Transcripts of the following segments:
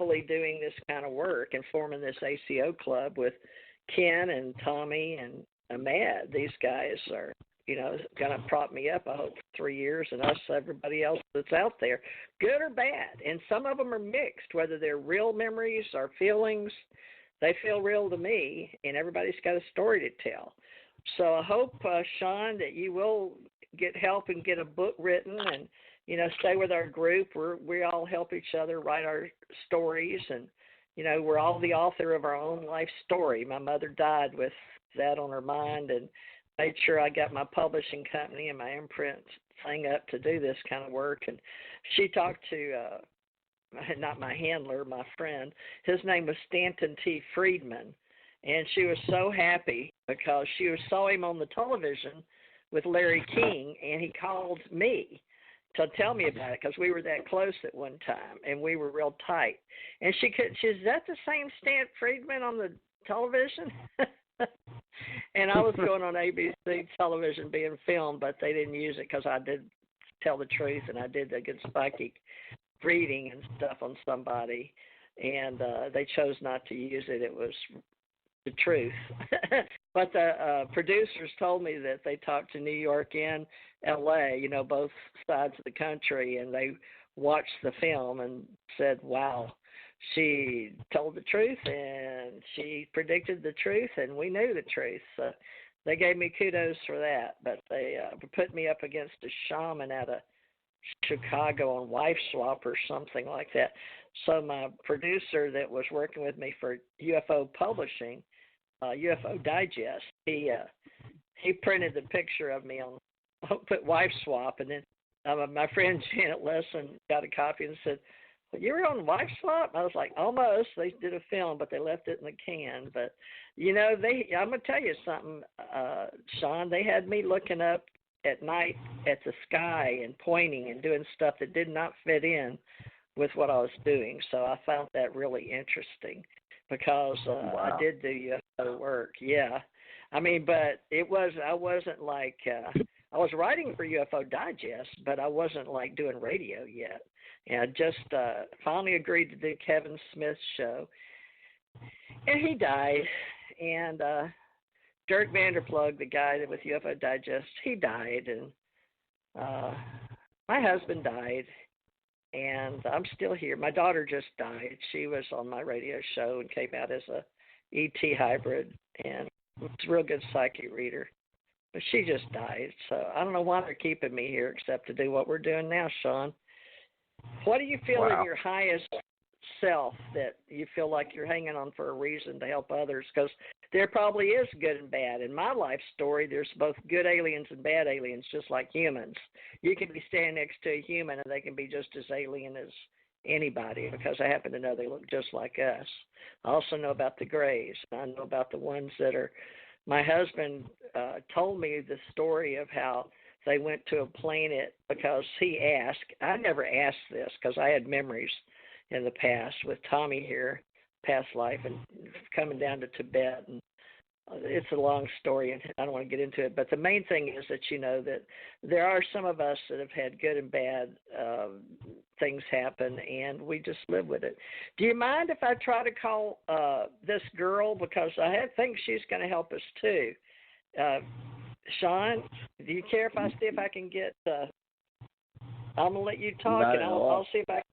hopefully doing this kind of work and forming this ACO Club with Ken and Tommy and Ahmad. These guys are, going to prop me up, I hope, for 3 years, and us, everybody else that's out there, good or bad. And some of them are mixed, whether they're real memories or feelings. They feel real to me, and everybody's got a story to tell. So I hope, Sean, that you will get help and get a book written and, stay with our group. We all help each other write our stories, and, we're all the author of our own life story. My mother died with that on her mind and made sure I got my publishing company and my imprint thing up to do this kind of work. And she talked to, not my handler, my friend. His name was Stanton T. Friedman. And she was so happy because she saw him on the television with Larry King, and he called me to tell me about it because we were that close at one time, and we were real tight. And she said, is that the same Stan Friedman on the television? And I was going on ABC television being filmed, but they didn't use it because I did tell the truth, and I did the good psychic reading and stuff on somebody, and they chose not to use it. It was the truth. But the producers told me that they talked to New York and L.A., both sides of the country, and they watched the film and said, wow, she told the truth, and she predicted the truth, and we knew the truth. So they gave me kudos for that. But they put me up against a shaman out of Chicago on Wife Swap or something like that. So my producer that was working with me for UFO publishing, UFO Digest, he printed the picture of me on put Wife Swap, and then my friend Janet Lesson got a copy and said, you were on Wife Swap? I was like, almost. They did a film, but they left it in the can. But, I'm going to tell you something, Sean. They had me looking up at night at the sky and pointing and doing stuff that did not fit in with what I was doing. So I found that really interesting because I did do UFO work. Yeah. I mean, but I wasn't like, I was writing for UFO Digest, but I wasn't like doing radio yet. And I just finally agreed to do Kevin Smith's show. And he died. And Dirk Vanderplug, the guy that with UFO Digest, he died. And my husband died. And I'm still here. My daughter just died. She was on my radio show and came out as a ET hybrid. And was a real good psychic reader. But she just died. So I don't know why they're keeping me here except to do what we're doing now, Sean. What do you feel in your highest self that you feel like you're hanging on for a reason to help others? Because there probably is good and bad. In my life story, there's both good aliens and bad aliens, just like humans. You can be standing next to a human, and they can be just as alien as anybody because I happen to know they look just like us. I also know about the grays. I know about the ones that are – my husband told me the story of how – they went to a planet because he asked. I never asked this because I had memories in the past with Tommy here, past life, and coming down to Tibet. And it's a long story, and I don't want to get into it. But the main thing is that that there are some of us that have had good and bad things happen, and we just live with it. Do you mind if I try to call this girl? Because I think she's going to help us too. Sean, do you care if I see if I can get I'm going to let you talk, and I'll see if I can.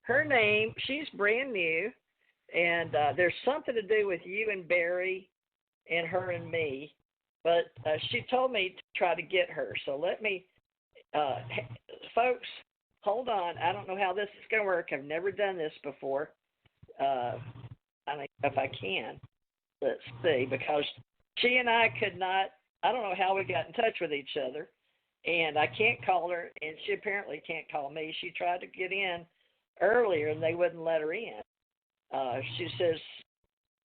Her name, she's brand new, and there's something to do with you and Barry and her and me, but she told me to try to get her. So let me, folks, hold on. I don't know how this is going to work. I've never done this before. I don't know if I can. Let's see, because she and I could not, I don't know how we got in touch with each other, and I can't call her, and she apparently can't call me. She tried to get in earlier, and they wouldn't let her in. She says,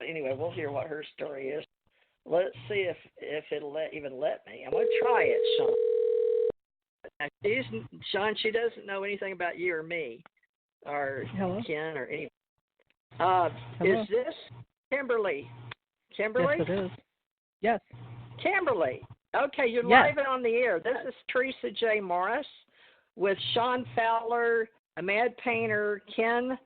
anyway, we'll hear what her story is. Let's see if it'll even let me. I'm going to try it, Sean. Now, Sean, she doesn't know anything about you or me or Hello? Ken or anyone. Is this Kimberly? Kimberly? Yes, it is. Yes. Kimberly. Okay, you're live and on the air. This is Teresa J. Morris with Sean Fowler, Ahmad Painter, Ken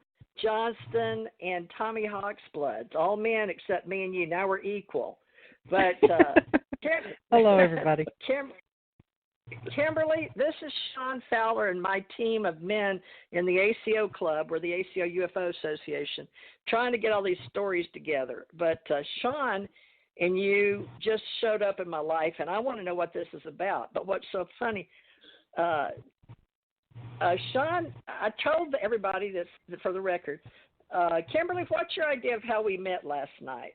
Johnston, and Tommy Hawksbloods, all men except me and you. Now we're equal. But Hello, everybody. Kimberly, this is Sean Fowler and my team of men in the ACO Club, or the ACO UFO Association, trying to get all these stories together. But Sean and you just showed up in my life, and I want to know what this is about. But what's so funny, Sean, I told everybody this for the record. Kimberly, what's your idea of how we met last night?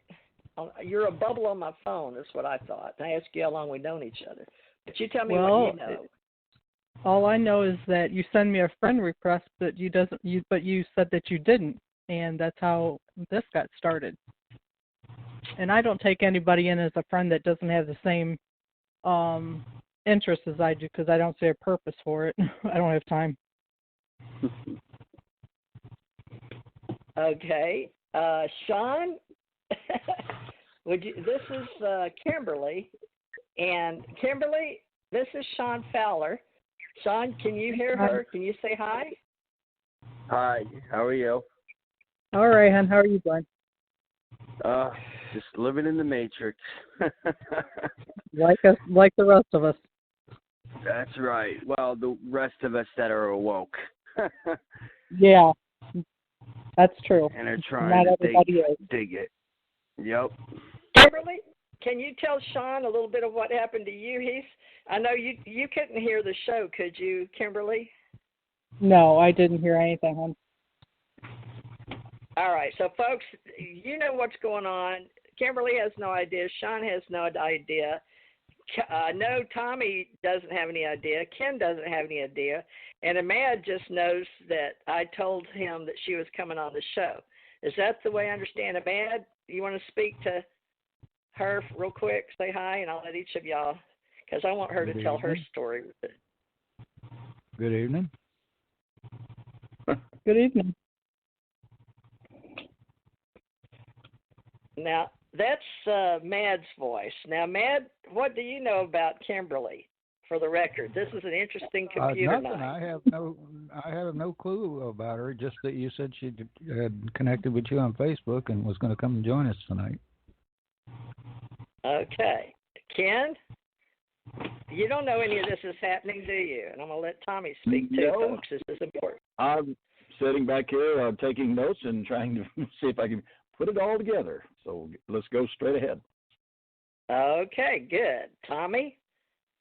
You're a bubble on my phone. That's what I thought. I asked you how long we've known each other. But you tell me what you know. All I know is that you send me a friend request, but but you said that you didn't, and that's how this got started. And I don't take anybody in as a friend that doesn't have the same interests as I do, because I don't see a purpose for it. I don't have time. Okay, Sean. This is Kimberly. And Kimberly, this is Sean Fowler. Sean, can you hear her? Can you say hi? Hi, how are you? All right, hon. How are you doing? Just living in the Matrix. like the rest of us. That's right. Well, the rest of us that are awoke. Yeah, that's true. And are trying to dig it. Yep. Kimberly, can you tell Sean a little bit of what happened to you? I know you couldn't hear the show, could you, Kimberly? No, I didn't hear anything, hon. All right, so folks, you know what's going on. Kimberly has no idea. Sean has no idea. No, Tommy doesn't have any idea. Ken doesn't have any idea. And Ahmad just knows that I told him that she was coming on the show. Is that the way I understand? Ahmad, you want to speak to her real quick? Say hi, and I'll let each of y'all, because I want her to tell her story. Good evening. Good evening. Now, that's Mad's voice. Now, Mad, what do you know about Kimberly, for the record? This is an interesting computer Nothing. night. I have no clue about her, just that you said she had connected with you on Facebook and was going to come and join us tonight. Okay. Ken, you don't know any of this is happening, do you? And I'm going to let Tommy speak too, folks. This is important. I'm sitting back here taking notes and trying to see if I can put it all together. So let's go straight ahead. Okay, good. Tommy,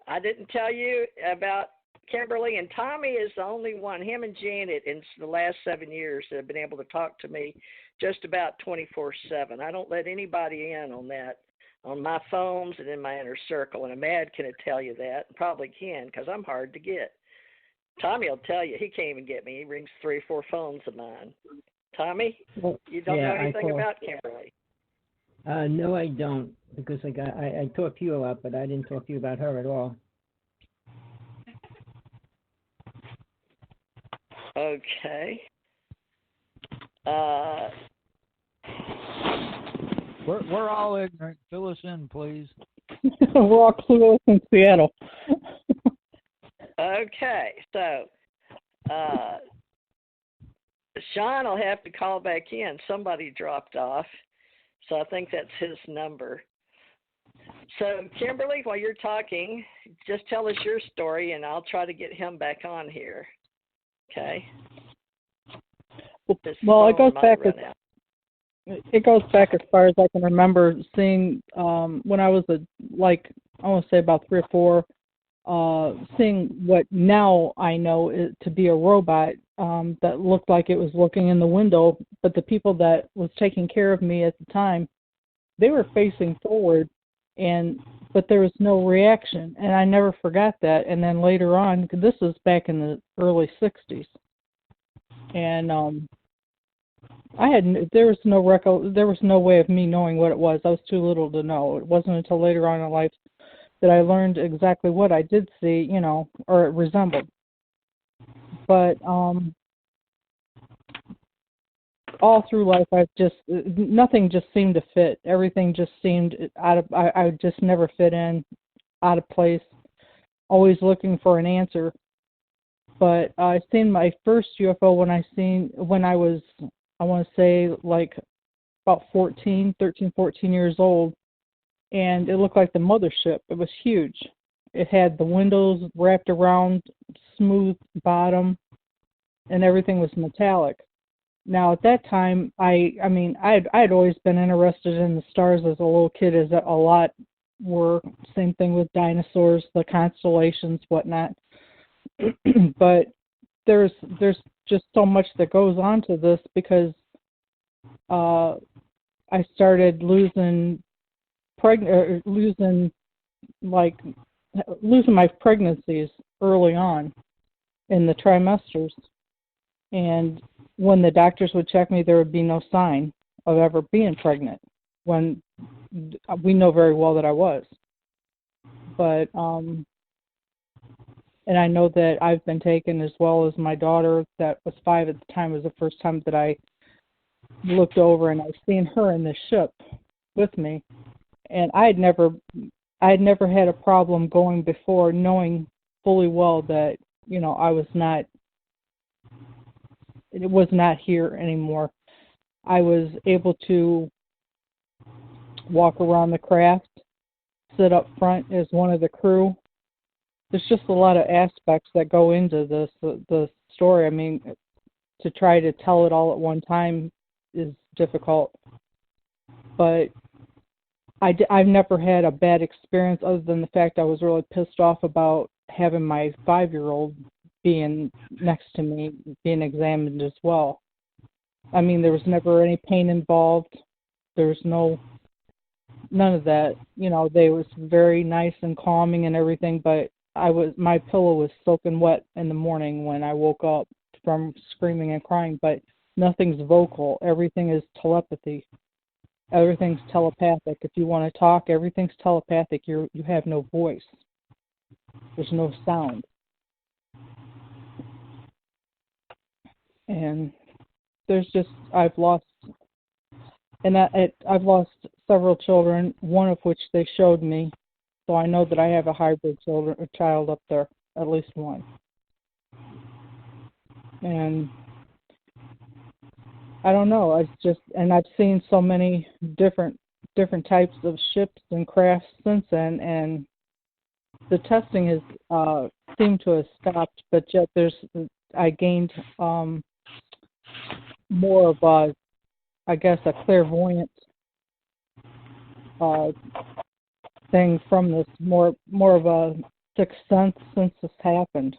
I didn't tell you about Kimberly, and Tommy is the only one, him and Janet, in the last 7 years that have been able to talk to me just about 24/7. I don't let anybody in on that, on my phones and in my inner circle, and Ahmad can tell you that, probably can, because I'm hard to get. Tommy will tell you, he can't even get me. He rings 3 or 4 phones of mine. Tommy, you don't know anything about Kimberly? No, I don't, because I talked to you a lot, but I didn't talk to you about her at all. Okay. We're all ignorant. Fill us in, please. We're all clueless in Seattle. Okay, so Sean will have to call back in. Somebody dropped off, so I think that's his number. So, Kimberly, while you're talking, just tell us your story, and I'll try to get him back on here. Okay? Well, it goes back as far as I can remember seeing when I was I want to say about 3 or 4, seeing what now I know is to be a robot that looked like it was looking in the window, but the people that was taking care of me at the time, they were facing forward, but there was no reaction, and I never forgot that. And then later on, this was back in the early 60s, and there was no way of me knowing what it was. I was too little to know. It wasn't until later on in life that I learned exactly what I did see, or it resembled. But all through life, nothing just seemed to fit. Everything just seemed I just never fit in, out of place, always looking for an answer. But I seen my first UFO when I was I want to say like about 13, 14 years old, and it looked like the mothership. It was huge. It had the windows wrapped around, smooth bottom, and everything was metallic. Now at that time, I'd always been interested in the stars as a little kid, as a lot were. Same thing with dinosaurs, the constellations, whatnot. But there's just so much that goes on to this, because I started losing my pregnancies early on in the trimesters, and when the doctors would check me, there would be no sign of ever being pregnant, when we know very well that I was. But and I know that I've been taken, as well as my daughter that was 5 at the time. It was the first time that I looked over and I seen her in the ship with me, and I had never had a problem going before, knowing fully well that it was not here anymore. I was able to walk around the craft, sit up front as one of the crew. There's just a lot of aspects that go into the story. I mean, to try to tell it all at one time is difficult. But I've never had a bad experience, other than the fact I was really pissed off about having my 5-year-old being next to me, being examined as well. I mean, there was never any pain involved. There was none of that. They was very nice and calming and everything, but my pillow was soaking wet in the morning when I woke up from screaming and crying, but nothing's vocal. Everything is telepathy. Everything's telepathic. If you want to talk, everything's telepathic. You have no voice. There's no sound. And I've lost several children, one of which they showed me, so I know that I have a hybrid child up there, at least one. And I don't know, and I've seen so many different types of ships and crafts since then, and the testing has seemed to have stopped, but yet I gained more of a clairvoyant thing from this, more of a sixth sense since this happened.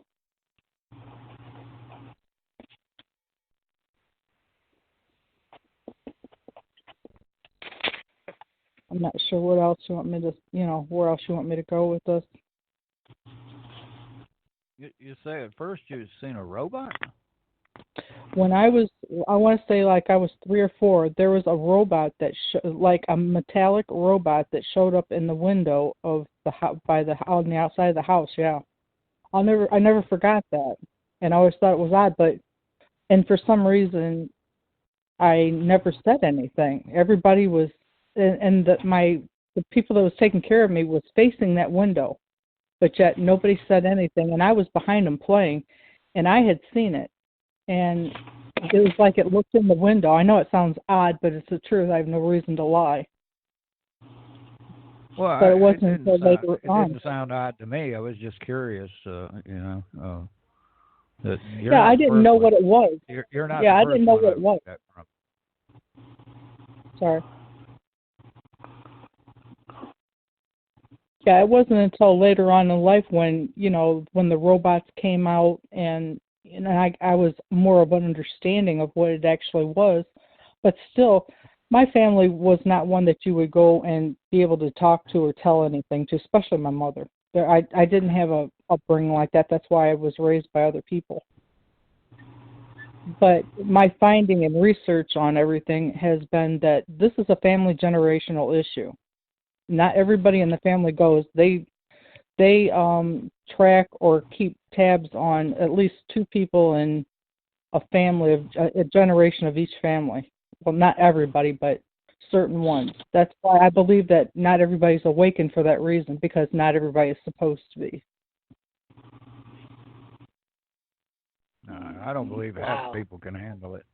I'm not sure what else you want me to, where else you want me to go with this. You say at first you'd seen a robot? When I want to say like I was 3 or 4, there was a robot like a metallic robot that showed up in the window of the on the outside of the house. Yeah, I never forgot that, and I always thought it was odd. And for some reason, I never said anything. Everybody was, and the people that was taking care of me was facing that window, but yet nobody said anything, and I was behind them playing, and I had seen it. And it was like it looked in the window. I know it sounds odd, but it's the truth. I have no reason to lie. Well, but it wasn't until later on. It didn't sound odd to me. I was just curious, that I didn't know what it was. You're not. Yeah, I didn't know what it was. Sorry. Yeah, it wasn't until later on in life when the robots came out and I was more of an understanding of what it actually was. But still, my family was not one that you would go and be able to talk to or tell anything to, especially my mother. I didn't have a upbringing like that. That's why I was raised by other people. But my finding and research on everything has been that this is a family generational issue. Not everybody in the family goes. They track or keep tabs on at least 2 people in a family, of a generation of each family. Well, not everybody, but certain ones. That's why I believe that not everybody's awakened for that reason, because not everybody is supposed to be. No, I don't believe half people can handle it.